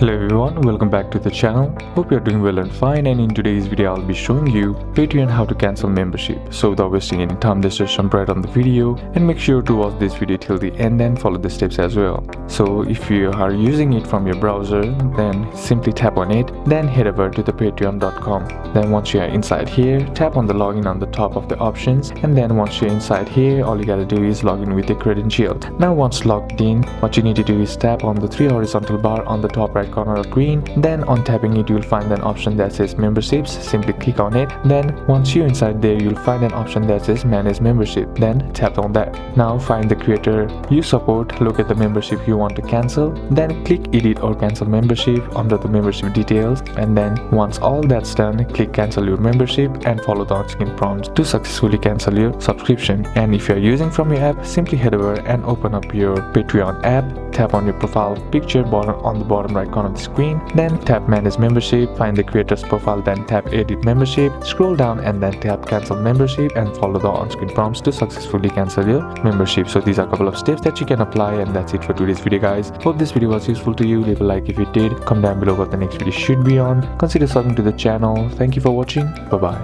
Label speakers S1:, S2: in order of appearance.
S1: Hello everyone, welcome back to the channel. Hope you're doing well and fine, and in today's video I'll be showing you Patreon how to cancel membership. So without wasting any time, let's just jump right on the video and make sure to watch this video till the end and follow the steps as well. So if you are using it from your browser, then simply tap on it, then head over to the patreon.com. Then once you are inside here, tap on the login on the top of the options, and then once you're inside here, all you gotta do is log in with your credentials. Now once logged in, what you need to do is tap on the three horizontal bar on the top right corner of green. Then on tapping it, you'll find an option that says memberships. Simply click on it. Then once you're inside there, you'll find an option that says manage membership. Then tap on that. Now find the creator you support, look at the membership you want to cancel, then click edit or cancel membership under the membership details, and then once all that's done, click cancel your membership and follow the on-screen prompts to successfully cancel your subscription. And if you're using from your app, simply head over and open up your Patreon app, tap on your profile picture on the bottom right corner of the screen, then tap manage membership, find the creator's profile, then tap edit membership, scroll down and then tap cancel membership and follow the on-screen prompts to successfully cancel your membership. So these are a couple of steps that you can apply, and that's it for today's video guys. Hope this video was useful to you. Leave a like if it did, comment down below what the next video should be on, consider subscribing to the channel. Thank you for watching. Bye bye.